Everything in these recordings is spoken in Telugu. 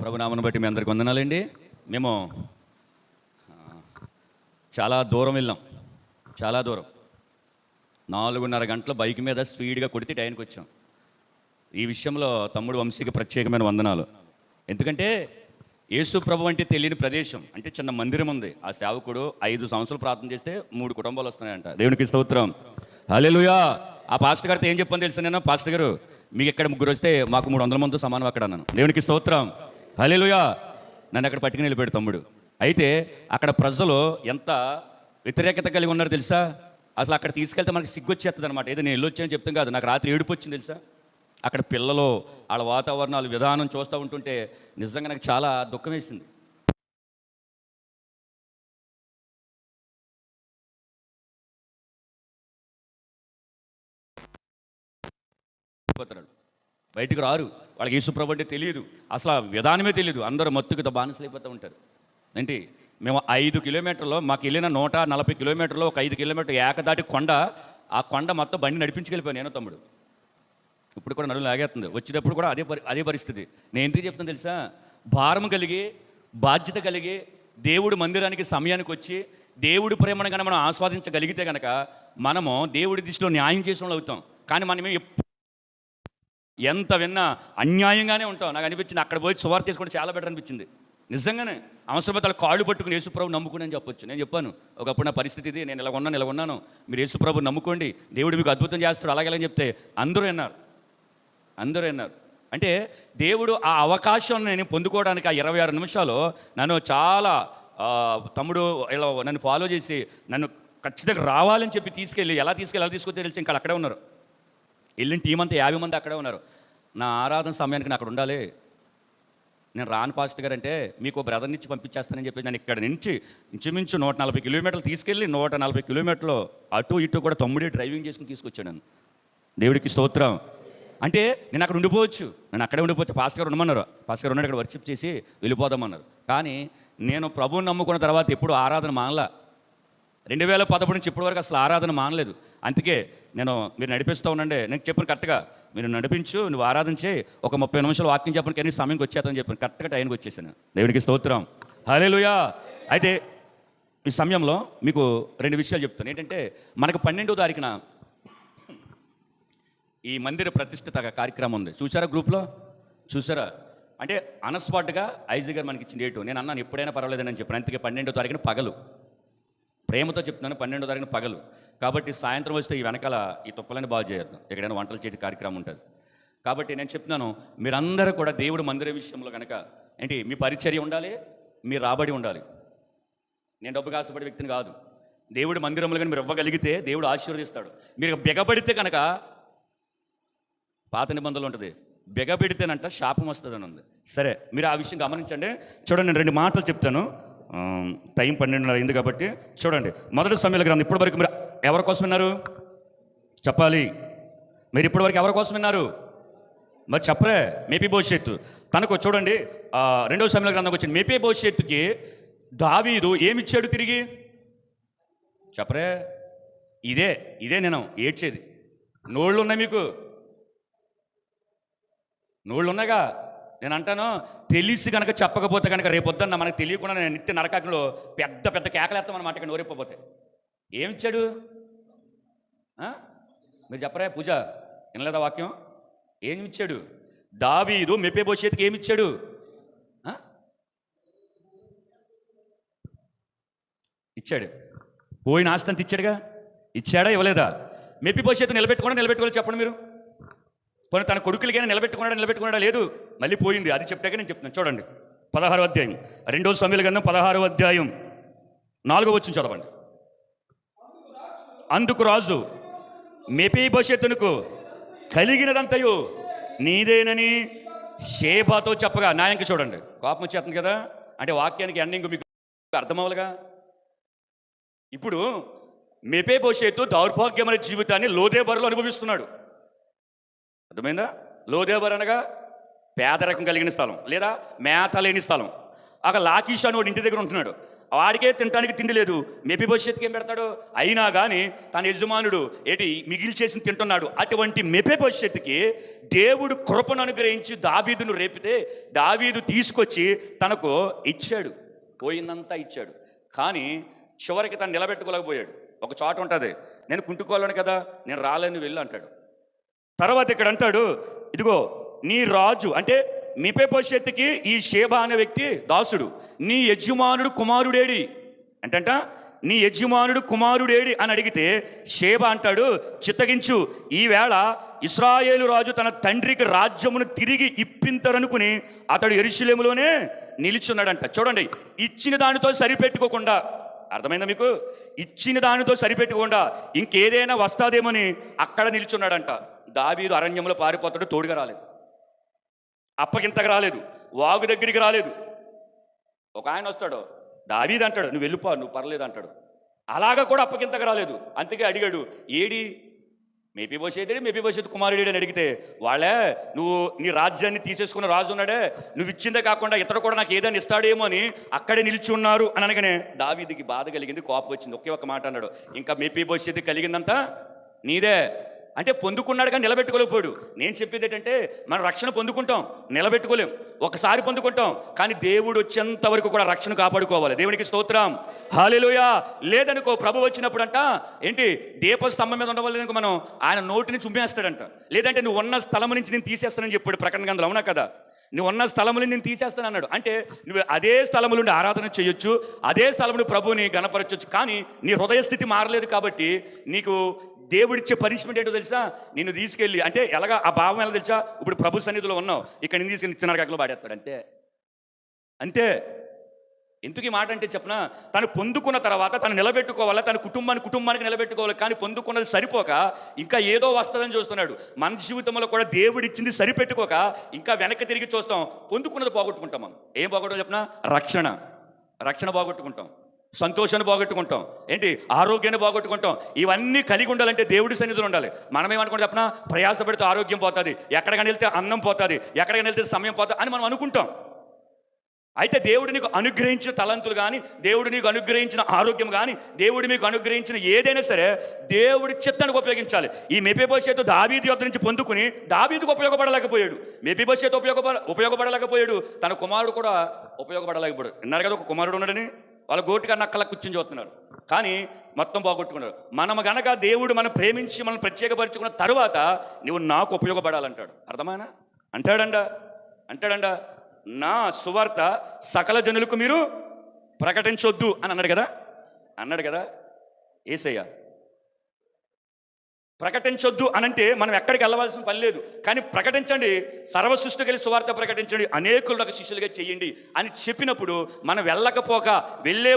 ప్రభునామను బట్టి మీ అందరికి వందనాలండి. మేము చాలా దూరం వెళ్ళాం, చాలా దూరం. 4:30 గంటల బైక్ మీద స్పీడ్గా కొడితే టైంకి వచ్చాం. ఈ విషయంలో తమ్ముడు వంశీకి ప్రత్యేకమైన వందనాలు. ఎందుకంటే యేసు ప్రభు అంటే తెలియని ప్రదేశం, అంటే చిన్న మందిరం ఉంది. ఆ సేవకుడు 5 సంవత్సరాలు ప్రార్థన చేస్తే 3 కుటుంబాలు వస్తున్నాయంట. దేవునికి స్తోత్రం, హల్లెలూయా. ఆ పాస్టర్ గారితో ఏం చెప్పని తెలుసు నేను, పాస్టర్ గారు మీకు ఇక్కడ 3 వస్తే మాకు 300 మంది సమానం అక్కడ అన్నాను. దేవునికి స్తోత్రం, హల్లెలూయా. నన్ను అక్కడ పట్టుకుని వెళ్ళిపోయాడు తమ్ముడు. అయితే అక్కడ ప్రజలు ఎంత వ్యతిరేకత కలిగి ఉన్నారు తెలుసా? అసలు అక్కడ తీసుకెళ్తే మనకి సిగ్గొచ్చేస్తుంది అనమాట. ఏదో నేను వెళ్ళొచ్చానని చెప్తాం కాదు, నాకు రాత్రి ఏడుపు వచ్చింది తెలుసా. అక్కడ పిల్లలు, వాళ్ళ వాతావరణాలు, విధానం చూస్తూ ఉంటుంటే నిజంగా నాకు చాలా దుఃఖం వేసింది. బయటికి రారు, వాళ్ళకి యేసుప్రభు అంటే తెలియదు, అసలు ఆ విధానమే తెలియదు. అందరూ మత్తుకుతో బానిసలైపోతూ ఉంటారు. ఏంటి, మేము 5 కిలోమీటర్లు, మాకు వెళ్ళిన 140 కిలోమీటర్లు, ఒక 5 కిలోమీటర్లు ఏకదాటి కొండ. ఆ కొండ మొత్తం బండి నడిపించుకెళ్ళిపోయాను నేను తమ్ముడు. ఇప్పుడు కూడా నడుము లాగేస్తుంది. వచ్చేటప్పుడు కూడా అదే పరిస్థితి. నేను ఎందుకు చెప్తాను తెలుసా? భారం కలిగి, బాధ్యత కలిగి, దేవుడు మందిరానికి సమయానికి వచ్చి దేవుడి ప్రేమను కనుక మనం ఆస్వాదించగలిగితే కనుక మనము దేవుడి దృష్టిలో న్యాయం చేసిన వాళ్ళు అవుతాం. కానీ మనం ఎంత విన్నా అన్యాయంగానే ఉంటాం. నాకు అనిపించింది అక్కడ పోయి సువార్త చేసుకుంటే చాలా బెటర్ అనిపించింది. నిజంగానే అవసరమైతే కాళ్ళు పట్టుకుని యేసుప్రభు నమ్ముకుని అని చెప్పొచ్చు. నేను చెప్పాను ఒకప్పుడు నా పరిస్థితి ఇది, నేను ఇలా ఉన్నాను, మీరు యేసుప్రభు నమ్ముకోండి, దేవుడు మీకు అద్భుతం చేస్తాడు అలాగేలని చెప్తే అందరూ విన్నారు. అంటే దేవుడు ఆ అవకాశం నేను పొందుకోవడానికి ఆ 26 నిమిషాలు నన్ను చాలా తమ్ముడు ఇలా నన్ను ఫాలో చేసి నన్ను ఖచ్చితంగా రావాలని చెప్పి ఎలా తీసుకొస్తే తెలిసి ఇంకా అక్కడే ఉన్నారు. వెళ్ళిన టీం అంతా 50 మంది అక్కడే ఉన్నారు. నా ఆరాధన సమయానికి నేను అక్కడ ఉండాలి. నేను రాను పాస్టర్ గారు అంటే మీకు బ్రదర్ నుంచి పంపించేస్తానని చెప్పి నేను ఇక్కడ నుంచి ఇంచుమించు 140 కిలోమీటర్లు తీసుకెళ్ళి 140 కిలోమీటర్లు అటు ఇటు కూడా తమ్ముడే డ్రైవింగ్ చేసుకుని తీసుకొచ్చాను నన్ను. దేవుడికి స్తోత్రం. అంటే నేను అక్కడ ఉండిపోవచ్చు, అక్కడే ఉండిపోవచ్చు. పాస్టర్ గారు ఉండమన్నారు, పాస్టర్ గారు ఉన్నాడు అక్కడ వర్షిప్ చేసి వెళ్ళిపోదామన్నారు. కానీ నేను ప్రభువుని నమ్ముకున్న తర్వాత ఎప్పుడు ఆరాధన మానలా. 2011 నుంచి ఇప్పటి వరకు అసలు ఆరాధన మానలేదు. అందుకే మీరు నడిపిస్తూ ఉండండి, నేను చెప్పాను కరెక్ట్గా, మీరు నడిపించు, నువ్వు ఆరాధన చేయి, ఒక 30 నిమిషాలు వాక్యం చెప్పను కానీ సమయంకి వచ్చేతని చెప్పాను. కరెక్ట్గా టైంకి వచ్చేసాను. దేవునికి స్తోత్రం, హల్లెలూయా. అయితే ఈ సమయంలో మీకు 2 విషయాలు చెప్తాను. ఏంటంటే మనకు 12వ తారీఖున ఈ మందిర ప్రతిష్ఠిత కార్యక్రమం ఉంది. చూసారా? గ్రూప్లో చూసారా? అంటే అన్స్పాట్గా ఐజీ గారు మనకి ఇచ్చిన డేటు. నేను అన్నాను ఎప్పుడైనా పర్వాలేదని అని చెప్పాను. అందుకే 12వ తారీఖున పగలు, ప్రేమతో చెప్తున్నాను, 12వ తారీఖున పగలు. కాబట్టి సాయంత్రం వస్తే ఈ వెనకాల ఈ తుప్పలని బాగు చేయొద్దు, ఎక్కడైనా వంటలు చేసే కార్యక్రమం ఉంటుంది. కాబట్టి నేను చెప్తున్నాను, మీరందరూ కూడా దేవుడు మందిర విషయంలో కనుక ఏంటి మీ పరిచర్య ఉండాలి, మీ రాబడి ఉండాలి. నేను డబ్బుకి ఆశపడే వ్యక్తిని కాదు. దేవుడు మందిరంలో కానీ మీరు ఇవ్వగలిగితే దేవుడు ఆశీర్వదిస్తాడు. మీరు బెగబడితే కనుక పాత నిబంధనలు ఉంటుంది, బెగబెడితేనంట శాపం వస్తుందని ఉంది. సరే, మీరు ఆ విషయం గమనించండి. చూడండి, నేను 2 మాటలు చెప్తాను. టైం 12:30 అయింది కాబట్టి చూడండి. మొదటి సమయాల గ్రంథం. ఇప్పటి వరకు మీరు ఎవరి కోసం విన్నారు చెప్పాలి? మీరు ఇప్పటి వరకు ఎవరి కోసం విన్నారు మరి చెప్పరే? మెఫీబోషెత్ తనకు చూడండి, 2వ సమయాల గ్రంథంకి వచ్చింది. మెఫీబోషెత్కి దావీదు ఏమిచ్చాడు తిరిగి చెప్పరే? ఇదే నేను ఏడ్చేది. నోళ్ళు ఉన్నాయి మీకు, నోళ్ళు ఉన్నాయిగా. నేను అంటాను, తెలిసి కనుక చెప్పకపోతే కనుక రేపొద్దున్న మనకు తెలియకుండా నేను నిత్య నరకాకులో పెద్ద కేకలేస్తామన్నమాట. ఇక్కడ నోరెప్పపోతే ఏమిచ్చాడు మీరు చెప్పరా? పూజ వినలేదా వాక్యం? ఏమిచ్చాడు దావీదు మెఫీబోషెత్కి? ఏమిచ్చాడు? ఇచ్చాడు. పోయిన ఆస్తి అంత ఇచ్చాడుగా. ఇచ్చాడా ఇవ్వలేదా? మెఫీబోషెత్ నిలబెట్టుకోవాలి చెప్పండి మీరు. పోనీ తన కొడుకులకైనా నిలబెట్టుకున్నాడా? లేదు, మళ్ళీ పోయింది. అది చెప్పాక నేను చెప్తున్నాను. చూడండి 16వ అధ్యాయం, 2వ సమయాల గ్రంథం 16వ అధ్యాయం 4వ వచనం చదవండి. అందుకు రాజు మెఫీబోషెతునకు కలిగినదంతయు నీదేనని షేబాతో చెప్పగా, న్యాయంకి చూడండి, కోపం వచ్చేస్తుంది కదా. అంటే వాక్యానికి ఎండింగ్ మీకు అర్థమవ్వాలిగా. ఇప్పుడు మెఫీబోషెతు దౌర్భాగ్యమైన జీవితాన్ని లోదేబరులో అనుభవిస్తున్నాడు. అర్థమైందా? లోదేబర్ అనగా పేదరికం కలిగిన స్థలం, లేదా మేత లేని స్థలం. అక్కడ లాకీష్ అని వాడు ఇంటి దగ్గర ఉంటున్నాడు. వాడికే తినడానికి తిండి లేదు, మెఫీబోషెత్కి ఏం పెడతాడు? అయినా కానీ తన యజమానుడు మిగిలి చేసి తింటున్నాడు. అటువంటి మెఫీబోషెత్కి దేవుడు కృపను అనుగ్రహించి దావీదును రేపితే దావీదు తీసుకొచ్చి తనకు ఇచ్చాడు, పోయిందంతా ఇచ్చాడు. కానీ చివరికి తను నిలబెట్టుకోలేకపోయాడు. ఒక చోట ఉంటుంది, నేను కుంటుకోలేను కదా, నేను రాలేను, వెళ్ళి అంటాడు. తర్వాత ఇక్కడ అంటాడు, ఇదిగో నీ రాజు అంటే మెఫీబోషెత్తుకి ఈ షేబా అనే వ్యక్తి దాసుడు, నీ యజమానుడు కుమారుడేడి అంటంట, నీ యజమానుడు కుమారుడేడి అని అడిగితే షేబా అంటాడు, చిత్తగించు, ఈవేళ ఇశ్రాయేలు రాజు తన తండ్రికి రాజ్యమును తిరిగి ఇప్పింతరనుకుని అతడు యెరూషలేములోనే నిలిచున్నాడంట. చూడండి, ఇచ్చిన దానితో సరిపెట్టుకోకుండా, అర్థమైందా మీకు? ఇచ్చిన దానితో సరిపెట్టుకోకుండా ఇంకేదైనా వస్తాదేమని అక్కడ నిల్చున్నాడంట. దావీదు అరణ్యంలో పారిపోతాడు, తోడుగా రాలేదు, అప్పగింతకు రాలేదు, వాగు దగ్గరికి రాలేదు. ఒక ఆయన వస్తాడు, దావీదు అంటాడు, నువ్వు వెళ్ళిపో, నువ్వు పర్లేదు అంటాడు. అలాగా కూడా అప్పగింతకు రాలేదు. అందుకే అడిగాడు, ఏడి మెఫీబోషెతు కుమారుడు అని అడిగితే, వాళ్ళే నువ్వు నీ రాజ్యాన్ని తీసేసుకున్న రాజు ఉన్నాడే, నువ్వు ఇచ్చిందే కాకుండా ఇతడు కూడా నాకు ఏదైనా ఇస్తాడేమో అని అక్కడే నిలిచి ఉన్నారు అని అనగానే దావీదుకి బాధ కలిగింది, కోపం వచ్చింది. ఒకే ఒక మాట అన్నాడు, ఇంకా మెఫీబోషెతు కలిగిందంతా నీదే. అంటే పొందుకున్నాడు కానీ నిలబెట్టుకోలేకపోయాడు. నేను చెప్పేది ఏంటంటే, మనం రక్షణ పొందుకుంటాం, నిలబెట్టుకోలేం. ఒకసారి పొందుకుంటాం, కానీ దేవుడు వచ్చేంత వరకు కూడా రక్షణ కాపాడుకోవాలి. దేవునికి స్తోత్రం, హల్లెలూయా. లేదనుకో, ప్రభు వచ్చినప్పుడంట దీపస్తంభం మీద ఉండవాలని మనం ఆయన నోటిని చుమ్మేస్తాడంట. లేదంటే నువ్వు ఉన్న స్థలం నుంచి నేను తీసేస్తానని చెప్పాడు ప్రకటన గ్రంథంలో, అవునా కదా? నువ్వు ఉన్న స్థలముని నేను తీసేస్తాను అన్నాడు. అంటే నువ్వు అదే స్థలముల నుండి ఆరాధన చేయొచ్చు, అదే స్థలముని ప్రభువుని గణపరచొచ్చు, కానీ నీ హృదయ స్థితి మారలేదు. కాబట్టి నీకు దేవుడిచ్చే పనిష్మెంట్ ఏంటో తెలుసా? నిన్ను తీసుకెళ్ళి, అంటే ఎలాగా ఆ భావం ఎలా తెలుసా? ఇప్పుడు ప్రభు సన్నిధిలో ఉన్నావు, ఇక్కడ నేను తీసుకెళ్ళి చిన్నరకాయలో పాడేస్తాడు, అంతే అంతే. ఎందుకు ఈ మాట అంటే చెప్పనా, తను పొందుకున్న తర్వాత తను నిలబెట్టుకోవాలా, తన కుటుంబానికి నిలబెట్టుకోవాలి. కానీ పొందుకున్నది సరిపోక ఇంకా ఏదో వస్తుందని చూస్తున్నాడు. మన జీవితంలో కూడా దేవుడిచ్చింది సరిపెట్టుకోక ఇంకా వెనక్కి తిరిగి చూస్తాం, పొందుకున్నది పోగొట్టుకుంటాం. మనం ఏం పోగొట్టాలో చెప్పనా? రక్షణ పోగొట్టుకుంటాం, సంతోషాన్ని పోగొట్టుకుంటాం, ఆరోగ్యాన్ని పోగొట్టుకుంటాం. ఇవన్నీ కలిగి ఉండాలంటే దేవుడి సన్నిధిలో ఉండాలి. మనం ఏమనుకుంటాం చెప్పనా? ప్రయాసపడితే ఆరోగ్యం పోతుంది, ఎక్కడికైనా వెళ్తే అన్నం పోతుంది, ఎక్కడికైనా వెళ్తే సమయం పోతుంది అని మనం అనుకుంటాం. అయితే దేవుడు నీకు అనుగ్రహించిన తలంతులు కానీ, దేవుడు నీకు అనుగ్రహించిన ఆరోగ్యం కానీ, దేవుడు మీకు అనుగ్రహించిన ఏదైనా సరే దేవుడి చిత్తానికి ఉపయోగించాలి. ఈ మెఫీబోషెతు దావీదు యొద్ద నుంచి పొందుకుని దావీదుకు ఉపయోగపడలేకపోయాడు, మెఫీబోషెతు ఉపయోగపడలేకపోయాడు, తన కుమారుడు కూడా ఉపయోగపడలేకపోయాడు. విన్నారు కదా, ఒక కుమారుడు ఉన్నాడని, వాళ్ళ గోటుగా నక్కల కూర్చుని చూస్తున్నారు, కానీ మొత్తం పోగొట్టుకున్నారు. మనం గనక దేవుడు మనం ప్రేమించి మనం ప్రత్యేకపరుచుకున్న తర్వాత నువ్వు నాకు ఉపయోగపడాలంటాడు. అర్థమైనా? అంటాడండ నా సువార్త సకల జనులకు మీరు ప్రకటించొద్దు అని అన్నాడు కదా యేసయ్య. ప్రకటించొద్దు అనంటే మనం ఎక్కడికి వెళ్ళవలసిన పని లేదు, కానీ ప్రకటించండి, సర్వ సృష్టికి వెళ్ళి సువార్త ప్రకటించండి, అనేకులకు శిష్యులుగా చేయండి అని చెప్పినప్పుడు మనం వెళ్ళకపోక, వెళ్ళే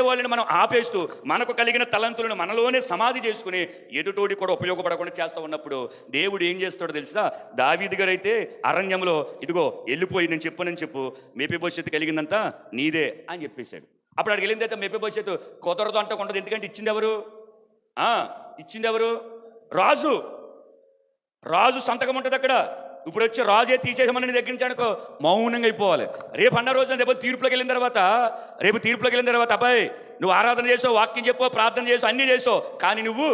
వాళ్ళని మనం ఆపేస్తూ మనకు కలిగిన తలంతులను మనలోనే సమాధి చేసుకుని ఎదుటోడి కూడా ఉపయోగపడకుండా చేస్తూ ఉన్నప్పుడు దేవుడు ఏం చేస్తాడో తెలుసా? దావీదు గారు అయితే అరణ్యంలో ఇదిగో వెళ్ళిపోయి నేను చెప్పు, మెఫీబోషెతు కలిగిందంతా నీదే అని చెప్పేశాడు. అప్పుడు అక్కడికి వెళ్ళింది అయితే మెఫీబోషెతు కుదరదు అంటకుండదు. ఎందుకంటే ఇచ్చింది ఎవరు? రాజు సంతకం ఉంటుంది అక్కడ. ఇప్పుడు వచ్చి రాజే తీసేసామని నీ దగ్గర నుంచి అనుకో, మౌనంగా అయిపోవాలి. రేపు అన్న రోజున రేపు తీర్పులోకి వెళ్ళిన తర్వాత అబ్బాయి నువ్వు ఆరాధన చేసావు, వాక్యం చెప్పావు, ప్రార్థన చేసావు, అన్నీ చేసావు, కానీ నువ్వు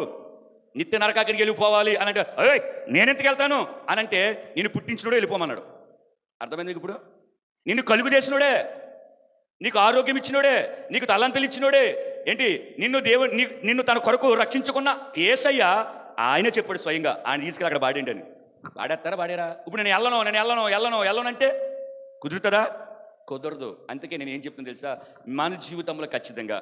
నిత్య నరకానికి వెళ్ళిపోవాలి అని అంటే, అయ్యో నేనెందుకు వెళ్తాను అని అంటే, నిన్ను పుట్టించినోడే వెళ్ళిపోమన్నాడు. అర్థమైంది మీకు? ఇప్పుడు నిన్ను కలుగు చేసినోడే, నీకు ఆరోగ్యం ఇచ్చినోడే, నీకు తలంతులు ఇచ్చినోడే, నిన్ను తన కొరకు రక్షించుకున్న యేసయ్య ఆయనే చెప్పాడు స్వయంగా. ఆయన తీసుకెళ్ళి అక్కడ పాడేంటని. పాడారా? ఇప్పుడు నేను వెళ్ళను అంటే కుదురుతుందా? కుదరదు. అందుకే నేను ఏం చెప్తాను తెలుసా? మన జీవితంలో ఖచ్చితంగా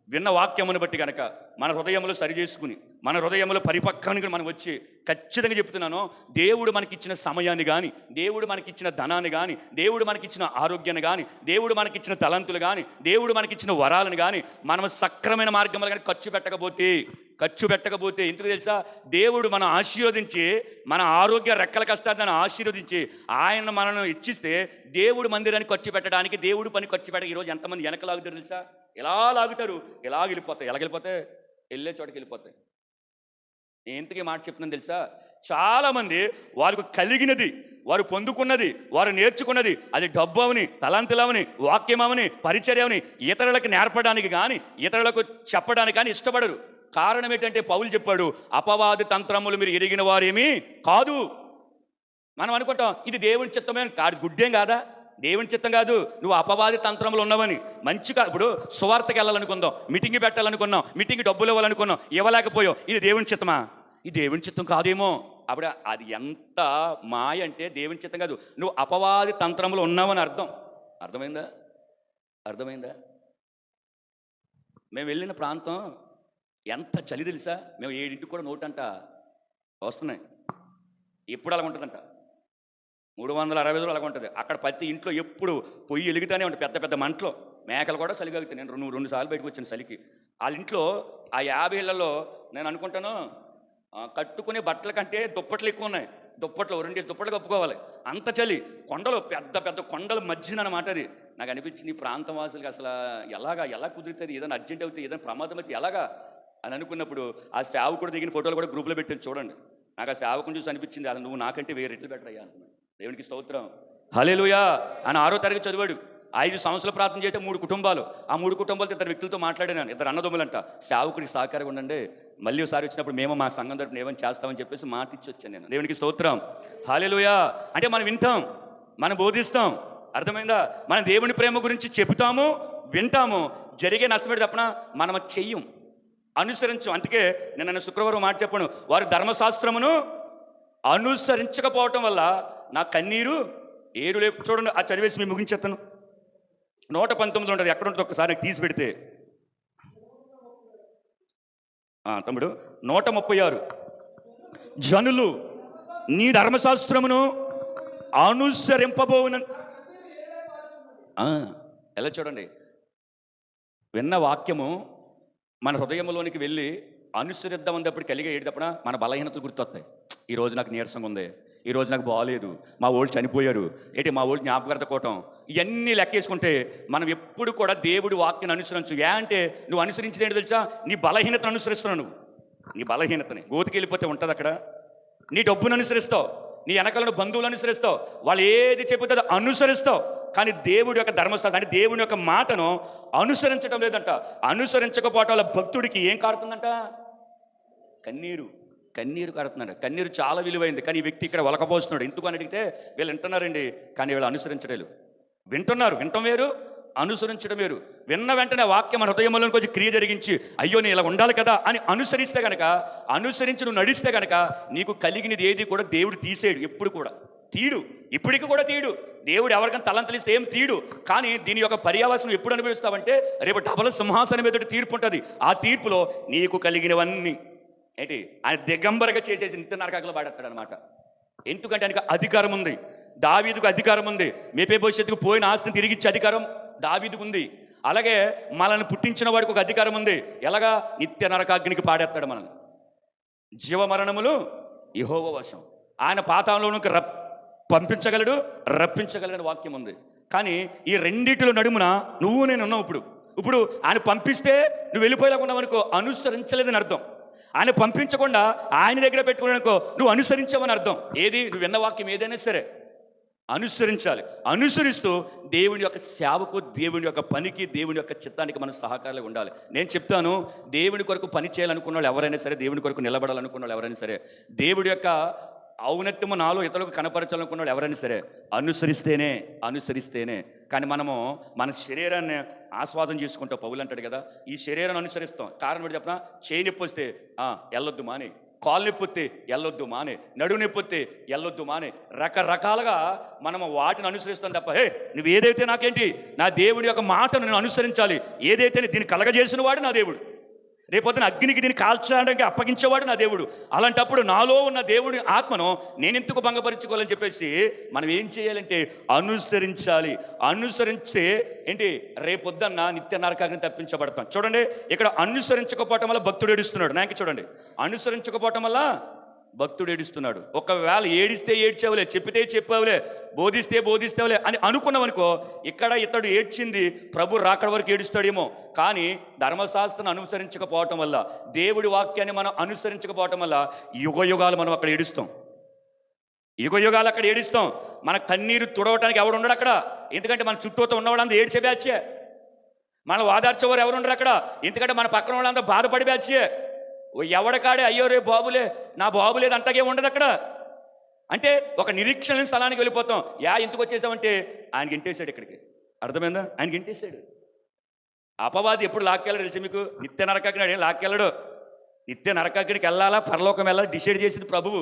విన్న వాక్యమును బట్టి కనుక మన హృదయంలో సరి చేసుకుని, మన హృదయంలో పరిపక్వానికి మనం వచ్చి ఖచ్చితంగా చెప్తున్నాను, దేవుడు మనకిచ్చిన సమయాన్ని కానీ, దేవుడు మనకిచ్చిన ధనాన్ని కానీ, దేవుడు మనకిచ్చిన ఆరోగ్యాన్ని కానీ, దేవుడు మనకిచ్చిన తలంతులు కానీ, దేవుడు మనకిచ్చిన వరాలను కానీ మనం సక్రమైన మార్గంలో కానీ ఖర్చు పెట్టకపోతే ఎందుకు తెలుసా? దేవుడు మనం ఆశీర్వదించి, మన ఆరోగ్య రెక్కల కష్టాన్ని ఆశీర్వదించి ఆయన మనల్ని ఇచ్చిస్తే దేవుడు మందిరాన్ని ఖర్చు పెట్టడానికి, దేవుడు పని ఖర్చు పెట్టడానికి ఈరోజు ఎంతమంది వెనక లాగుతారు తెలుసా? ఎలా లాగుతారు, వెళ్ళిపోతాయి, వెళ్ళే చోటకి వెళ్ళిపోతాయి. నేను ఎందుకు మాట చెప్తున్నాను తెలుసా? చాలామంది వాళ్ళకు కలిగినది, వారు పొందుకున్నది, వారు నేర్చుకున్నది, అది డబ్బు అవని, తలాంతులవని, వాక్యమవని, పరిచర్యవని ఇతరులకు నేర్పడానికి కానీ ఇతరులకు చెప్పడానికి కానీ ఇష్టపడరు. కారణం ఏంటంటే పౌలు చెప్పాడు, అపవాది తంత్రములు మీరు ఎరిగిన వారేమీ కాదు. మనం అనుకుంటాం ఇది దేవుని చిత్తమే కాదు, గుడ్డేం కాదా, దేవుని చిత్తం కాదు. నువ్వు అపవాది తంత్రములు ఉన్నవని మంచిగా ఇప్పుడు సువార్తకి వెళ్ళాలనుకుందాం, మీటింగ్ పెట్టాలనుకున్నాం, మీటింగ్ డబ్బులు ఇవ్వాలనుకున్నాం, ఇవ్వలేకపోయాం, ఇది దేవుని చిత్తమా? ఇది దేవుని చిత్తం కాదేమో. అప్పుడు అది ఎంత మాయ అంటే దేవుని చిత్తం కాదు, నువ్వు అపవాది తంత్రములు ఉన్నావని అర్థం. అర్థమైందా? మేము వెళ్ళిన ప్రాంతం ఎంత చలి తెలుసా? మేము 7 కూడా నోటంట వస్తున్నాయి. ఎప్పుడు అలా ఉంటుందంట, 360 రోజులు అలాగ ఉంటుంది. అక్కడ ప్రతి ఇంట్లో ఎప్పుడు పొయ్యి వెలుగుతానే ఉంటుంది, పెద్ద పెద్ద మంటలో. మేకలు కూడా చలిగలుగుతాయి. నేను రెండు సార్లు బయటకు వచ్చాను చలికి. వాళ్ళ ఇంట్లో ఆ 50 ఇళ్లలో నేను అనుకుంటాను కట్టుకునే బట్టల కంటే దుప్పట్లు ఎక్కువ ఉన్నాయి. దుప్పట్లు 2 దుప్పట్లు కప్పుకోవాలి, అంత చలి. కొండలు, పెద్ద పెద్ద కొండల మధ్యన అన్నమాట అది. నాకు అనిపించింది ఈ ప్రాంతం వాసులకి అసలు ఎలా కుదురుతుంది, ఏదైనా అర్జెంట్ అవుతుంది, ఏదైనా ప్రమాదం అయితే ఎలాగా అని అనుకున్నప్పుడు ఆ సేవకుడు దిగిన ఫోటోలు కూడా గ్రూప్లో పెట్టాను చూడండి. నాకు ఆ సేవకుని చూసి అనిపించింది, అలా నువ్వు నాకంటే 1000 రెట్లు బెటర్ అయ్యా అనుకున్నాను. దేవునికి స్తోత్రం, హల్లెలూయా. అని 6వ తరగతి చదివాడు. 5 సంవత్సరాలు ప్రార్థన చేస్తే 3 కుటుంబాలు. ఆ 3 కుటుంబాలతో 2 వ్యక్తులతో మాట్లాడాను. 2 అన్నదమ్ములంట. సేవకుడికి సహకారంగా ఉండండి, మళ్ళీ ఒకసారి వచ్చినప్పుడు మేము మా సంఘం తరపున ఏమని చేస్తామని చెప్పేసి మాట ఇచ్చి వచ్చాను నేను. దేవునికి స్తోత్రం, హల్లెలూయా. అంటే మనం వింటాం, మనం బోధిస్తాం, అర్థమైందా? మనం దేవుని ప్రేమ గురించి చెబుతాము, వింటాము. జరిగే నష్టమేంటి తప్పన మనం చెయ్యం, అనుసరించం. అందుకే నేను శుక్రవారం మాట చెప్పాను, వారు ధర్మశాస్త్రమును అనుసరించకపోవటం వల్ల నా కన్నీరు ఏరు లేపు. చూడండి, ఆ చదివేసి మేము ముగించేస్తాను. 119 ఉంటుంది, ఎక్కడ ఉంటుంది ఒక్కసారి తీసి పెడితే. తమ్ముడు 136, జనులు నీ ధర్మశాస్త్రమును అనుసరింపబోవున. ఎలా చూడండి, విన్న వాక్యము మన హృదయంలోనికి వెళ్ళి అనుసరిద్దామన్నప్పుడు కలిగే ఏడిటప్పుడు మన బలహీనతలు గుర్తొస్తాయి. ఈరోజు నాకు నీరసంగా ఉంది, ఈరోజు నాకు బాగాలేదు, మా వాళ్ళు చనిపోయారు, మా వాళ్ళు జ్ఞాపకత కోవటం, ఇవన్నీ లెక్కేసుకుంటే మనం ఎప్పుడు కూడా దేవుడి వాక్యాన్ని అనుసరించు. అంటే నువ్వు అనుసరించేది ఏంటి తెలుసా? నీ బలహీనతను అనుసరిస్తున్నావు. నువ్వు నీ బలహీనతని గోతికి వెళ్ళిపోతే ఉంటుంది అక్కడ. నీ డబ్బును అనుసరిస్తావు, నీ వెనకాలను బంధువులు అనుసరిస్తావు, వాళ్ళు ఏది చెబుతుందో అనుసరిస్తావు. కానీ దేవుడి యొక్క ధర్మస్థానం అంటే దేవుని యొక్క మాటను అనుసరించడం లేదంట. అనుసరించకపోవటం వల్ల భక్తుడికి ఏం కారుతుందంట? కన్నీరు కారుతున్నాడు. కన్నీరు చాలా విలువైంది. కానీ ఈ వ్యక్తి ఇక్కడ ఒలకపోస్తున్నాడు. ఎందుకు అని అడిగితే వీళ్ళు వింటున్నారండి, కానీ వీళ్ళు అనుసరించలేదు. వింటున్నారు, వింటం వేరు, అనుసరించడం వేరు. విన్న వెంటనే వాక్యం మన హృదయంలో కొంచెం క్రియ జరిగించి, అయ్యో నేను ఇలా ఉండాలి కదా అని అనుసరిస్తే కనుక, అనుసరించి నువ్వు నడిస్తే కనుక నీకు కలిగినది ఏది కూడా దేవుడు తీసేడు. ఎప్పుడు కూడా తీడు, ఇప్పటికి కూడా తీడు. దేవుడు ఎవరికైనా తలంతలిస్తే ఏం తీడు. కానీ దీని యొక్క పర్యావసనం ఎప్పుడు అనుభవిస్తావంటే రేపు డబల సింహాసనం ఎదుటి తీర్పు ఉంటుంది. ఆ తీర్పులో నీకు కలిగినవన్నీ ఆయన దిగంబరగా చేసేసి నిత్య నరకాకులో పాడేస్తాడు అనమాట. ఎందుకంటే ఆయనకు అధికారం ఉంది. దావీదుకు అధికారం ఉంది. మేపేభవిష్యత్తుకు పోయిన ఆస్తిని తిరిగి ఇచ్చే అధికారం దావీదుకు ఉంది. అలాగే మనల్ని పుట్టించిన వాడికి ఒక అధికారం ఉంది. ఎలాగా? నిత్య నరకాగ్నికి పాడేస్తాడు మనల్ని. జీవమరణములు యెహోవా వశం. ఆయన పాతాళంలోనికి పంపించగలడు, రప్పించగలడని వాక్యం ఉంది. కానీ ఈ రెండిటిలో నడుమున నువ్వు నేను ఉన్నావు. ఇప్పుడు ఆయన పంపిస్తే నువ్వు వెళ్ళిపోయేలాగా ఉన్నావు అనుకో, అనుసరించలేదని అర్థం. ఆయన పంపించకుండా ఆయన దగ్గర పెట్టుకున్నానుకో, నువ్వు అనుసరించావని అర్థం. ఏది? నువ్వు విన్న వాక్యం ఏదైనా సరే అనుసరించాలి. అనుసరిస్తూ దేవుని యొక్క సేవకు, దేవుని యొక్క పనికి, దేవుని యొక్క చిత్తానికి మనం సహకారాలు ఉండాలి. నేను చెప్తాను, దేవుని కొరకు పని చేయాలనుకున్న వాళ్ళు ఎవరైనా సరే, దేవుని కొరకు నిలబడాలనుకున్న వాళ్ళు ఎవరైనా సరే, దేవుడి యొక్క ఔన్నత్యము నాలో ఇతరులకు కనపరచాలనుకున్న వాళ్ళు ఎవరైనా సరే అనుసరిస్తేనే. కానీ మనము మన శరీరాన్ని ఆస్వాదం చేసుకుంటాం. పౌలు అంటాడు కదా, ఈ శరీరాన్ని అనుసరిస్తాం. కారణం ఏంటి చెప్పిన? చేయి నొప్పి వస్తే వెళ్ళొద్దు మానే, కాలు నొప్పి వస్తే వెళ్ళొద్దు మానే, నడువు నొప్పి వస్తే వెళ్ళొద్దు మానే. రకరకాలుగా మనము వాటిని అనుసరిస్తాం తప్ప, నువ్వు ఏదైతే నాకేంటి, నా దేవుడి యొక్క మాటను నేను అనుసరించాలి. ఏదైతే దీన్ని కలగజేసిన వాడు నా దేవుడు, రేపొద్దున అగ్నికి దీన్ని కాల్చడానికి అప్పగించేవాడు నా దేవుడు. అలాంటప్పుడు నాలో ఉన్న దేవుడి ఆత్మను నేను ఎందుకు భంగపరుచుకోవాలని చెప్పేసి మనం ఏం చేయాలంటే అనుసరించాలి. అనుసరిస్తే రేపొద్దన్న నిత్య నరకాగ్ని తప్పించబడతాం. చూడండి, ఇక్కడ అనుసరించకపోవటం వల్ల భక్తుడు ఏడుస్తున్నాడు. నాకు చూడండి, అనుసరించకపోవటం వల్ల భక్తుడు ఏడుస్తున్నాడు. ఒకవేళ ఏడిస్తే ఏడ్చావులే, చెప్పితే చెప్పావులే, బోధిస్తే బోధిస్తావులే అని అనుకున్నాం అనుకో, ఇక్కడ ఇతడు ఏడ్చింది ప్రభు రాకడ వరకు ఏడుస్తాడేమో. కానీ ధర్మశాస్త్రం అనుసరించకపోవటం వల్ల, దేవుడి వాక్యాన్ని మనం అనుసరించకపోవటం వల్ల యుగ యుగాలు మనం అక్కడ ఏడుస్తాం. యుగ యుగాలు అక్కడ ఏడుస్తాం. మన కన్నీరు తుడవటానికి ఎవడు ఉండడు అక్కడ, ఎందుకంటే మన చుట్టూతో ఉన్న వాళ్ళంతా ఏడ్చే బ్యాచే. మన వాదార్చేవారు ఎవరు ఉండరు అక్కడ, ఎందుకంటే మన పక్కన వాళ్ళంతా బాధపడి బ్యాచే. ఎవడకాడే అయ్యో రే బాబులే నా బాబులేదు అంతగే ఉండదు అక్కడ. అంటే ఒక నిరీక్షణ స్థలానికి వెళ్ళిపోతాం. ఎందుకు వచ్చేసామంటే ఆయనకి ఇంటేసాడు ఇక్కడికి. అర్థమైందా? ఆయనకి ఇంటేసాడు. అపవాది ఎప్పుడు లాక్కెళ్ళడు తెలిసి మీకు? నిత్య నరకాగ్ని లాక్కెళ్ళడు. నిత్య నరకాగ్నికి వెళ్ళాలా పరలోకం వెళ్ళాలా డిసైడ్ చేసింది ప్రభువు.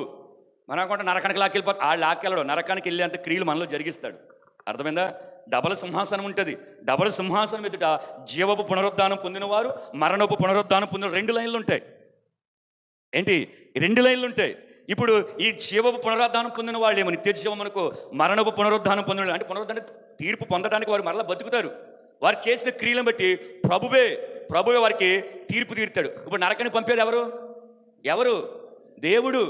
మనం అనుకుంటే నరకానికి లాక్కెళ్ళిపోతే ఆ లాక్కెళ్ళడు. నరకానికి వెళ్ళేంత క్రియలు మనలో జరిగిస్తాడు. అర్థమైందా? డబల సింహాసనం ఉంటుంది. డబల సింహాసనం ఎదుట జీవపు పునరుద్ధానం పొందినవారు, మరణపు పునరుద్ధానం పొందిన 2 లైన్లు ఉంటాయి. ఏంటి? 2 లైన్లు ఉంటాయి. ఇప్పుడు ఈ జీవపు పునరుద్ధానం పొందిన వాళ్ళు ఏమో నిత్య జీవమునకు, మరణపు పునరుద్ధానం పొందిన అంటే పునరుద్ధానం తీర్పు పొందడానికి వారు మరలా బతుకుతారు. వారు చేసిన క్రియలను బట్టి ప్రభువే వారికి తీర్పు తీరుతాడు. ఇప్పుడు నరకని పంపేది ఎవరు? దేవుడు.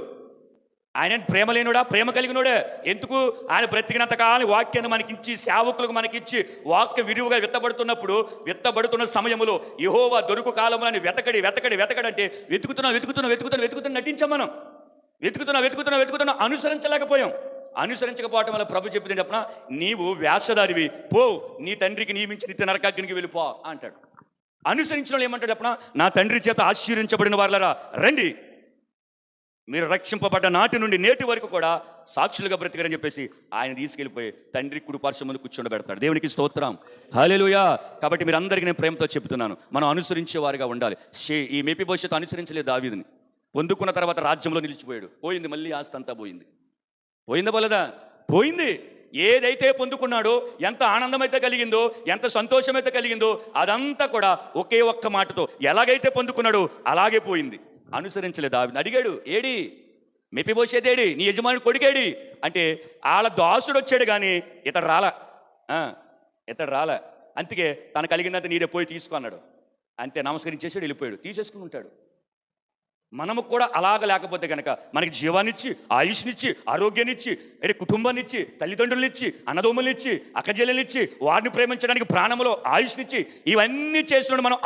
ఆయన ప్రేమ లేనుడా? ప్రేమ కలిగినోడే. ఎందుకు? ఆయన బ్రతికినంత కాలం వాక్యాన్ని మనకిచ్చి, సేవకులకు మనకిచ్చి, వాక్య విరివిగా విత్తబడుతున్న సమయంలో యెహోవా దొరుకు కాలంలో వెతకడి అంటే వెతుకుతున్నా నటించాం మనం. వెతుకుతున్నా అనుసరించలేకపోయాం. అనుసరించకపోవటం వల్ల ప్రభు చెప్పింది చెప్పిన, నీవు వేషధారివి, పో నీ తండ్రికి నియమించి నిత్య నరకాగ్నికి వెళ్ళిపో అంటాడు. అనుసరించిన వాళ్ళు ఏమంటాడు చెప్పిన, నా తండ్రి చేత ఆశీర్వించబడిన వారులారా రండి, మీరు రక్షింపబడ్డ నాటి నుండి నేటి వరకు కూడా సాక్షులుగా బ్రతికారని చెప్పేసి ఆయన తీసుకెళ్ళిపోయి తండ్రి కుడిపార్శ్వం ముందు కూర్చోబెడతాడు. దేవునికి స్తోత్రం, హల్లెలూయా. కాబట్టి మీరు అందరికీ నేను ప్రేమతో చెప్తున్నాను, మనం అనుసరించే వారిగా ఉండాలి. ఈ మెఫీబోషెతు అనుసరించలేదు దావీదుని. పొందుకున్న తర్వాత రాజ్యంలో నిలిచిపోయాడు. పోయింది, మళ్ళీ ఆస్తి అంతా పోయింది. పోయిందా పోలేదా? పోయింది. ఏదైతే పొందుకున్నాడో, ఎంత ఆనందమైతే కలిగిందో, ఎంత సంతోషమైతే కలిగిందో అదంతా కూడా ఒకే ఒక్క మాటతో ఎలాగైతే పొందుకున్నాడో అలాగే పోయింది. అనుసరించలేదు. అడిగాడు, ఏడి మెఫీబోషెతేడి, నీ యజమాని కొడుకేడి అంటే, వాళ్ళ దాసుడు వచ్చాడు కానీ ఇతడు రాలా. అందుకే తను కలిగిందంత నీదే పోయి తీసుకో అన్నాడు. అంతే, నమస్కరించేసాడు, వెళ్ళిపోయాడు. తీసేసుకుని ఉంటాడు. మనము కూడా అలాగ లేకపోతే కనుక మనకి జీవాన్నిచ్చి, ఆయుష్నిచ్చి, ఆరోగ్యాన్నిచ్చి, కుటుంబాన్నిచ్చి, తల్లిదండ్రులనిచ్చి, అన్నదమ్ములనిచ్చి, అక్కజెల్లెలిచ్చి, వారిని ప్రేమించడానికి ప్రాణములో ఆయుష్నిచ్చి, ఇవన్నీ చేసినప్పుడు మనం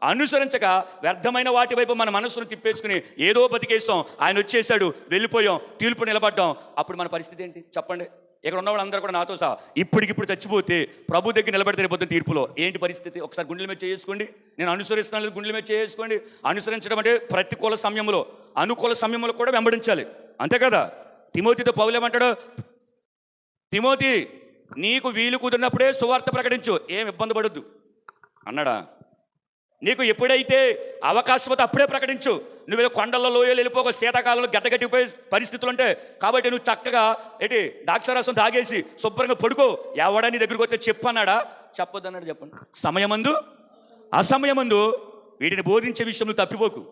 అనుసరించక వ్యర్థమైన వాటి వైపు మన మనసును తిప్పేసుకుని ఏదో బతికేస్తాం. ఆయన వచ్చేసాడు, వెళ్ళిపోయాం, తీర్పు నిలబడ్డాం. అప్పుడు మన పరిస్థితి ఏంటి చెప్పండి? ఇక్కడ ఉన్న వాళ్ళందరూ కూడా నాతో సహా ఇప్పటికిప్పుడు చచ్చిపోతే ప్రభు దగ్గర నిలబడితే రేపొద్దున తీర్పులో ఏంటి పరిస్థితి? ఒకసారి గుండెల మీద చేసుకోండి. నేను అనుసరిస్తున్నాను, గుండెల మీద చేసుకోండి. అనుసరించడం అంటే ప్రతికూల సమయంలో, అనుకూల సమయంలో కూడా వెంబడించాలి, అంతే కదా? తిమోతితో పౌలు ఏమంటాడు? తిమోతి, నీకు వీలు కుదిరినప్పుడే సువార్త ప్రకటించు, ఏం ఇబ్బంది పడొద్దు అన్నాడా? నీకు ఎప్పుడైతే అవకాశం అయితే అప్పుడే ప్రకటించు. నువ్వు కొండల్లో లోయలు వెళ్ళిపోక శీతాకాలంలో గడ్డగట్టిపోయే పరిస్థితులు ఉంటాయి. కాబట్టి నువ్వు చక్కగా ద్రాక్షారసం తాగేసి శుభ్రంగా పడుకో. ఎవడని దగ్గరికి వస్తే చెప్పన్నాడా? చెప్పొద్దు అన్నాడు. చెప్పండి. సమయమందు అసమయమందు వీటిని బోధించే విషయంలో తప్పిపోకు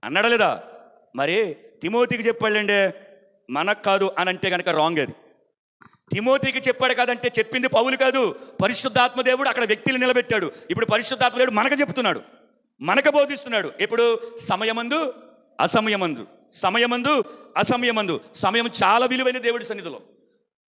అన్నాడా లేదా? మరి తిమోతికి చెప్పాడండి, మనకు కాదు అని అంటే కనుక రాంగ్. అది తిమోతికి చెప్పాడు కాదంటే చెప్పింది పౌలు కాదు, పరిశుద్ధాత్మ దేవుడు అక్కడ వ్యక్తులు నిలబెట్టాడు. ఇప్పుడు పరిశుద్ధాత్మ దేవుడు మనకు చెప్తున్నాడు, మనకు బోధిస్తున్నాడు. ఎప్పుడు? సమయమందు అసమయమందు. సమయం చాలా విలువైన దేవుడి సన్నిధిలో.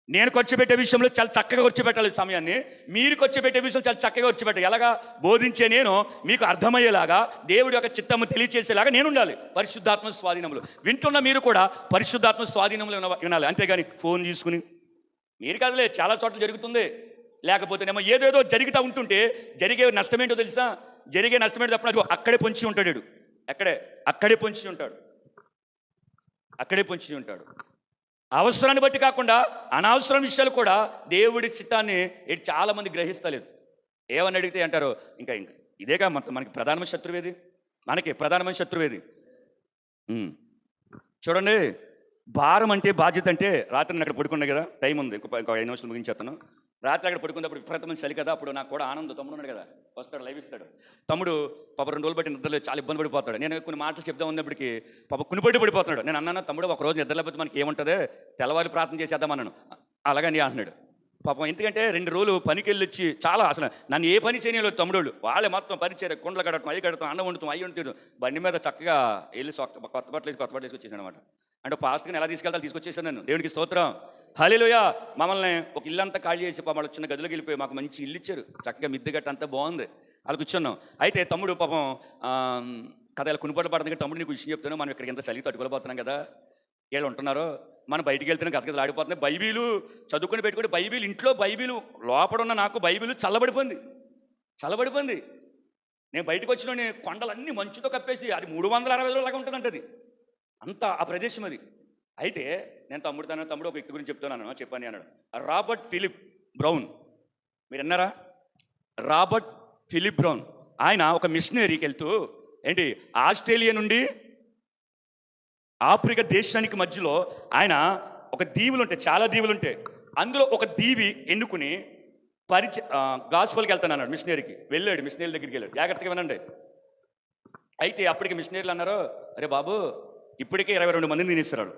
నేను ఖర్చు పెట్టే విషయంలో చాలా చక్కగా ఖర్చు పెట్టాలి సమయాన్ని. మీరు ఖర్చు పెట్టే విషయం చాలా చక్కగా ఖర్చు పెట్టాలి. ఎలాగా? బోధించే నేను మీకు అర్థమయ్యేలాగా, దేవుడి యొక్క చిత్తము తెలియచేసేలాగా నేను ఉండాలి పరిశుద్ధాత్మ స్వాధీనంలో. వింటున్న మీరు కూడా పరిశుద్ధాత్మ స్వాధీనంలో వినాలి, అంతేగాని ఫోన్ తీసుకుని మీరు కదలే. చాలా చోట్ల జరుగుతుంది. లేకపోతేనేమో ఏదేదో జరుగుతూ ఉంటుంటే జరిగే నష్టమేంటో తెలుసా? జరిగే నష్టమేంటో తప్ప అక్కడే పొంచి ఉంటాడు. అక్కడే పొంచి ఉంటాడు. అవసరాన్ని బట్టి కాకుండా అనవసరం విషయాలు కూడా దేవుడి చిత్తాన్ని చాలామంది గ్రహిస్తలేదు. ఏమని అడిగితే అంటారు, ఇంకా ఇదేగా మనకి ప్రధానమైన శత్రువేది. చూడండి, భారం అంటే బాధ్యత అంటే, రాత్రి నేను అక్కడ పడుకున్నా కదా, టైం ఉంది, ఇంకో 5 నిమిషాలు ముగించేస్తాను. రాత్రి అక్కడ పడుకున్నప్పుడు విపరీతమైన చలి కదా, అప్పుడు నాకు కూడా ఆనందం తమ్ముడు ఉన్నాడు కదా, వస్తాడు, లైవ్ ఇస్తాడు. తమ్ముడు పాప 2 రోజులు బట్టి నిద్రలో చాలా ఇబ్బంది పడిపోతాడు. నేను కొన్ని మాటలు చెప్దాం ఉన్నప్పటికీ పాప పడిపోతున్నాడు. నేను అన్నాను, తమ్ముడు ఒక రోజు నిద్ర లేకపోతే మనకి ఏముంటుంది, తెల్లవారు ప్రార్థన చేసేద్దామన్నాను. అలాగని అంటున్నాడు. పాపం ఎందుకంటే 2 రోజులు పనికి వెళ్ళొచ్చి చాలా అసలు నన్ను ఏ పని చేయలేదు తమ్ముడు. వాళ్ళే మొత్తం పని చేయరు, కుండలు కడటం, అవి కడతాం, అన్నం వండుతాం, అవి వండుతాం. బండి మీద చక్కగా వెళ్ళి కొత్త బట్టలు వేసుకొచ్చేసాను అనమాట. అంటే పాస్ట్ని ఎలా తీసుకొచ్చేసాను నేను. దేవునికి స్తోత్రం, హల్లెలూయా. మమ్మల్ని ఒక ఇల్లంతా ఖాళీ చేసి మమ్మల్ని చిన్న గదిలోకి వెళ్ళిపోయి మాకు మంచి ఇల్లు ఇచ్చారు. చక్కగా మిద్దె గట్ట అంతా బాగుంది. అలా కూర్చున్నాం. అయితే తమ్ముడు పాపం కథ ఇలా కునిపడి పడుతుంది. తమ్ముడు నీకు విషయం చెప్తాను, మనం ఇక్కడికి ఎంత చలికి తట్టుకోలేకపోతున్నాం కదా, వీళ్ళు ఉంటున్నారో మనం బయటికి వెళ్తేనే గసగసలు ఆడిపోతున్నాయి. బైబిలు చదువుకొని పెట్టుకుంటే బైబిల్ ఇంట్లో బైబిలు లోపల ఉన్న నాకు బైబిలు చల్లబడిపోయింది. చల్లబడిపోయింది. నేను బయటకు వచ్చిన కొండలన్నీ మంచుతో కప్పేసి అది 360 లాగా ఉంటుందంట అది. అంత ఆ ప్రదేశం అది. అయితే నేను తమ్ముడు ఒక వ్యక్తి గురించి చెప్తున్నాను చెప్పని అన్నాడు. రాబర్ట్ ఫిలిప్ బ్రౌన్, మీరు అన్నారా? రాబర్ట్ ఫిలిప్ బ్రౌన్ ఆయన ఒక మిషనరీకి వెళ్తూ ఏంటి ఆస్ట్రేలియా నుండి ఆఫ్రికా దేశానికి మధ్యలో ఆయన ఒక దీవులు ఉంటాయి, చాలా దీవులు ఉంటాయి. అందులో ఒక దీవి ఎన్నుకుని గాస్పల్కి వెళ్తాను అన్నాడు. మిషనరీకి వెళ్ళాడు, మిషనరీ దగ్గరికి వెళ్ళాడు. జాగ్రత్తగా వినండి. అయితే అప్పటికి మిషనరీలు అన్నారు, అరే బాబు ఇప్పటికే 22 మందిని తినేస్తారు.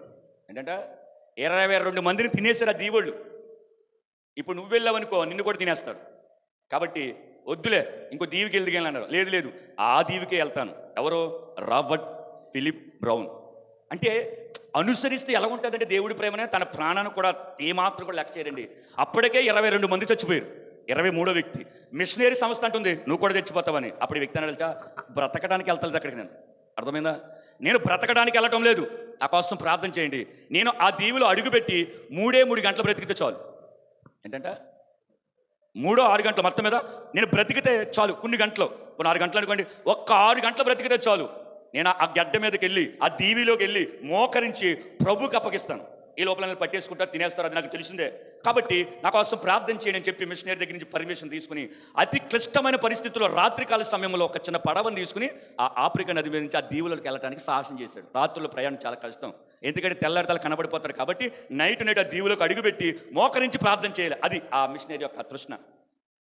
ఏంటంటే 22 మందిని తినేశారు ఆ దీవుళ్ళు. ఇప్పుడు నువ్వు వెళ్ళావనుకో నిన్ను కూడా తినేస్తాడు. కాబట్టి వద్దులే ఇంకో దీవికి వెళ్ళి అన్నారు. లేదు ఆ దీవికే వెళ్తాను. ఎవరో రాబర్ట్ ఫిలిప్ బ్రౌన్. అంటే అనుసరిస్తే ఎలా ఉంటుందంటే దేవుడి ప్రేమనే తన ప్రాణాన్ని కూడా ఏమాత్రం కూడా లెక్క చేయరండి. అప్పటికే 22 మంది చచ్చిపోయారు. 23వ వ్యక్తి మిషనరీ సంస్థ అంటుంది నువ్వు కూడా చచ్చిపోతావని. అప్పుడు వ్యక్తి అని వెళ్తా బ్రతకడానికి వెళ్తాను అక్కడికి. నేను అర్థమైందా? నేను బ్రతకడానికి వెళ్ళటం లేదు, నా కోసం ప్రార్థన చేయండి. నేను ఆ దీవిలో అడుగుపెట్టి 3 గంటలు బ్రతికితే చాలు. ఏంటంటే 6 గంటలు మొత్తం మీద నేను బ్రతికితే చాలు. కొన్ని 6 గంటలు అనుకోండి, ఒక్క 6 గంటలు బ్రతికితే చాలు. నేను ఆ గడ్డ మీదకి వెళ్ళి ఆ దీవిలోకి వెళ్ళి మోకరించి ప్రభుకి అప్పగిస్తాను. ఈ లోపల నన్ను పట్టేసుకుంటారు, తినేస్తారు, అది నాకు తెలిసిందే. కాబట్టి నా కోసం ప్రార్థన చేయండి అని చెప్పి మిషనరీ దగ్గర నుంచి పర్మిషన్ తీసుకుని అతి క్లిష్టమైన పరిస్థితుల్లో రాత్రికాల సమయంలో ఒక చిన్న పడవని తీసుకుని ఆ ఆఫ్రికా నది మీద నుంచి ఆ దీవులకు వెళ్ళడానికి సాహసం చేశాడు. రాత్రుల్లో ప్రయాణం చాలా కష్టం, ఎందుకంటే తెల్లారితల కనబడిపోతారు. కాబట్టి నైట్ ఆ దీవులకు అడుగుపెట్టి మోకరించి ప్రార్థన చేయాలి. అది ఆ మిషనరీ యొక్క తృష్ణ.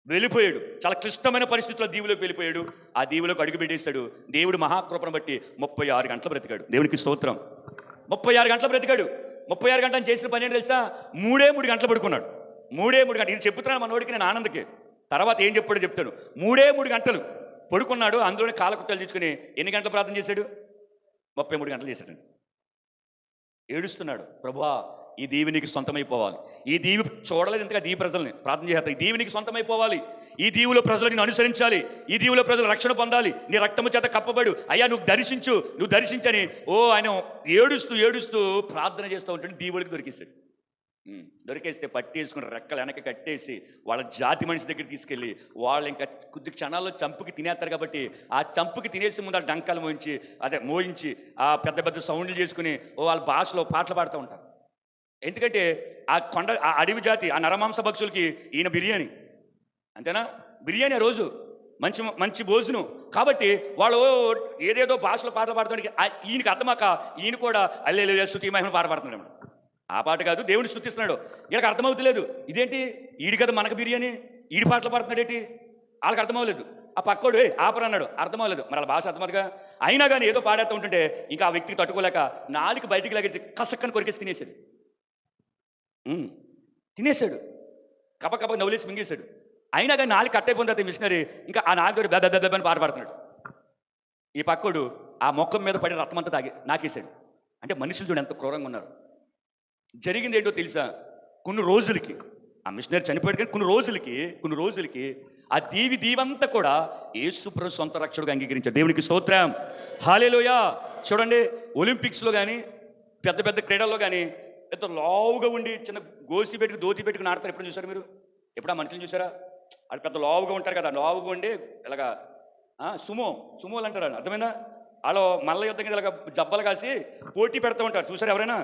వెళ్ళిపోయాడు, చాలా క్లిష్టమైన పరిస్థితుల్లో దీవులోకి వెళ్ళిపోయాడు. ఆ దీవులోకి అడుగు పెట్టేశాడు. దేవుడు మహాకృపను బట్టి 36 గంటలు బ్రతికాడు. దేవునికి స్తోత్రం. 36 గంటలు బ్రతికాడు. 36 గంటలు చేసిన పని ఏంటి తెలుసా? 3 గంటలు పడుకున్నాడు. 3 గంటలు. ఇది చెప్తున్నాను మనోడికి, నేను ఆనందకి. తర్వాత ఏం చెప్పాడో చెప్తాను. 3 గంటలు పడుకున్నాడు. అందులోనే కాలకుట్టలు తీసుకుని ఎన్ని గంటలు ప్రార్థన చేశాడు? 33 గంటలు చేశాడు. ఏడుస్తున్నాడు, ప్రభువా ఈ దీవి నీకు సొంతమైపోవాలి. ఈ దీవి చూడలేదు ఇంతగా దీవి ప్రజల్ని ప్రార్థన చేస్తారు. ఈ దీవి నీకు సొంతమైపోవాలి. ఈ దీవులో ప్రజలు నిన్ను అనుసరించాలి. ఈ దీవులో ప్రజలు రక్షణ పొందాలి. నీ రక్తము చేత కప్పబడు అయ్యా, నువ్వు దర్శించని ఆయన ఏడుస్తూ ప్రార్థన చేస్తూ ఉంటే దీవులకి దొరికేశాడు. దొరికేస్తే పట్టేసుకుని రెక్కలు వెనక కట్టేసి వాళ్ళ జాతి మనిషి దగ్గర తీసుకెళ్ళి వాళ్ళు ఇంకా కొద్ది క్షణాల్లో చంపుకి తినేస్తారు. కాబట్టి ఆ చంపుకి తినేసి ముందు ఆ డంకాలు మోయించి ఆ పెద్ద సౌండ్లు చేసుకుని వాళ్ళ భాషలో పాటలు పాడుతూ ఉంటారు. ఎందుకంటే ఆ అడవి జాతి ఆ నరమాంస భక్షులకి ఈయన బిర్యానీ, అంతేనా? బిర్యానీ ఆ రోజు మంచి భోజనం. కాబట్టి వాళ్ళు ఏదేదో భాషలో పాటలు పాడుతానికి ఈయనకి అర్థమాక ఈయన కూడా అల్లెలు స్తుతి మహిమను పాట పాడుతున్నాడు. ఆ పాట కాదు, దేవుడిని స్తుతిస్తున్నాడు. వీళ్ళకి అర్థమవుతలేదు. ఇదేంటి ఈడి కదా మనకు బిర్యానీ, ఈడి పాటలు పాడుతున్నాడు ఏంటి? వాళ్ళకి అర్థమవ్వలేదు. ఆ పక్కోడు ఆపరన్నాడు, అర్థమవ్వలేదు. మరి వాళ్ళ భాష అర్థమవుతుందిగా. అయినా కానీ ఏదో పాడేస్తూ ఉంటుంటే ఇంకా ఆ వ్యక్తికి తట్టుకోలేక నాలుగు బయటికి లాగేసి కసక్కని కొరికేసి తినేశాడు. కప నవ్వులేసి మింగేశాడు. అయినా కానీ నాలుగు కట్ అయిపోయిన తర్వాత మిషనరీ ఇంకా ఆ నాలుగు బెదని పాట పాడుతున్నాడు. ఈ పక్కోడు ఆ మొక్కం మీద పడి రక్తం అంతా నాకేశాడు. అంటే మనుషులు చూడు ఎంత క్రూరంగా ఉన్నారు. జరిగింది ఏంటో తెలుసా? కొన్ని రోజులకి ఆ మిషనరీ చనిపోయాడు, కానీ కొన్ని రోజులకి ఆ దీవంతా కూడా యేసుప్రభు సొంత రక్షకుడిగా అంగీకరించారు. దేవునికి స్తోత్రం, హల్లెలూయా. చూడండి, ఒలింపిక్స్లో కానీ పెద్ద క్రీడల్లో కానీ ఎంత లావుగా ఉండి చిన్న దోతి పెట్టుకుని ఆడతారు. ఎప్పుడు చూసారు మీరు? ఎప్పుడు ఆ మనుషులు చూసారా? వాళ్ళు పెద్ద లావుగా ఉంటారు కదా, లావుగా ఉండి ఇలాగా సుమోలు అంటారు. అర్థమైందా? వాళ్ళు మల్ల యుద్ధం కింద ఇలాగ జబ్బలు కాసి పోటీ పెడతా ఉంటారు. చూసారు ఎవరైనా?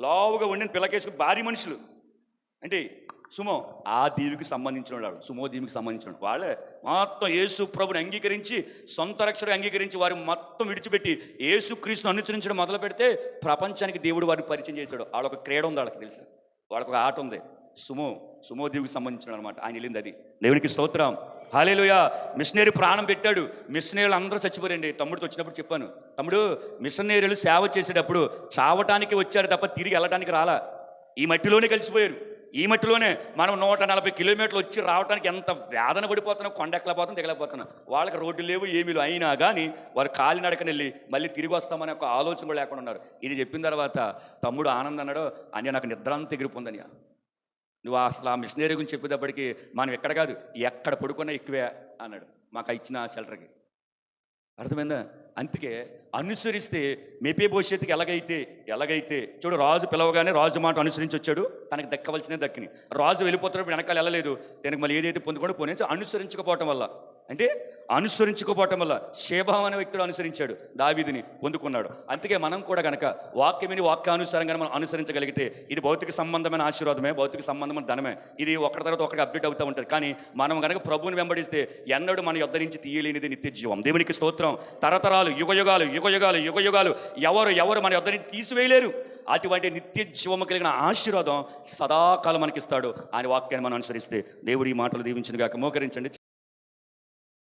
లావుగా ఉండిన పిల్లకేసుకుని భారీ మనుషులు అంటే సుమో. ఆ దీవికి సంబంధించిన వాళ్ళు, సుమో దీవికి సంబంధించిన వాళ్ళే మొత్తం యేసు ప్రభుని అంగీకరించి సొంత రక్షకుడు అంగీకరించి వారు మొత్తం విడిచిపెట్టి యేసు క్రీస్తును అనుసరించడం మొదలు పెడితే ప్రపంచానికి దేవుడు వారిని పరిచయం చేశాడు. వాళ్ళొక క్రీడ ఉంది, వాళ్ళకి తెలుసు, వాళ్ళకు ఒక ఆట ఉంది. సుమో దీవికి సంబంధించిన అనమాట. ఆయన వెళ్ళింది అది. దేవునికి స్తోత్రం, హల్లెలూయా. మిషనరీ ప్రాణం పెట్టాడు. మిషనరీలు అందరూ చచ్చిపోరండి. తమ్ముడితో వచ్చినప్పుడు చెప్పాను, తమ్ముడు మిషనరీలు సేవ చేసేటప్పుడు చావటానికి వచ్చారు తప్ప తిరిగి వెళ్ళటానికి రాలా. ఈ మట్టిలోనే కలిసిపోయారు. ఈ మట్టిలోనే మనం 140 కిలోమీటర్లు వచ్చి రావడానికి ఎంత వేదన పడిపోతున్నాం. కొండెక్కలేకపోతున్నాం, దిగలేకపోతున్నాం. వాళ్ళకి రోడ్డు లేవు, ఏమీ లేవు. అయినా కానీ వారు కాలినడకని వెళ్ళి మళ్ళీ తిరిగి వస్తామనే ఒక ఆలోచన కూడా లేకుండా ఉన్నారు. ఇది చెప్పిన తర్వాత తమ్ముడు ఆనంద్ అన్నాడు, అన్నీ నాకు నిద్ర అంత ఎగిరిపోందని. నువ్వు అసలు ఆ మిషనరీ గురించి చెప్పేటప్పటికి మనం ఎక్కడ కాదు ఎక్కడ పడుకున్నా ఎక్కువే అన్నాడు మాకు ఇచ్చిన షెల్టర్కి. అర్థమైందా? అందుకే అనుసరిస్తే మెఫీబోషెతుకి ఎలాగైతే చూడు, రాజు పిలవగానే రాజు మాట అనుసరించి వచ్చాడు, తనకు దక్కవలసినే దక్కిని. రాజు వెళ్ళిపోతున్నప్పుడు వెనకాల వెళ్ళలేదు, తనకు మళ్ళీ ఏదైతే పొందుకోవడం పోనీ అనుసరించకపోవటం వల్ల, అంటే అనుసరించుకోపోవటం వల్ల షేబా అనే వ్యక్తుడు అనుసరించాడు, దావీదుని పొందుకున్నాడు. అందుకే మనం కూడా కనుక వాక్యమిని వాక్యానుసారంగా మనం అనుసరించగలిగితే ఇది భౌతిక సంబంధమైన ఆశీర్వాదమే, భౌతిక సంబంధమైన ధనమే. ఇది ఒకటి తర్వాత ఒకటి అప్డేట్ అవుతూ ఉంటుంది. కానీ మనం కనుక ప్రభువుని వెంబడిస్తే ఎన్నడూ మన యొద్ద నుంచి తీయలేనిది నిత్య జీవం. దేవునికి స్తోత్రం. తరతరాలు యుగయుగాలు ఎవరు మన యొద్ద నుంచి తీసివేయలేరు. అటువంటి నిత్య జీవము కలిగిన ఆశీర్వాదం సదాకాలం మనకిస్తాడు. ఆయన వాక్యాన్ని మనం అనుసరిస్తే. దేవుడి ఈ మాటలు దీవించిన గాక. మోకరించండి.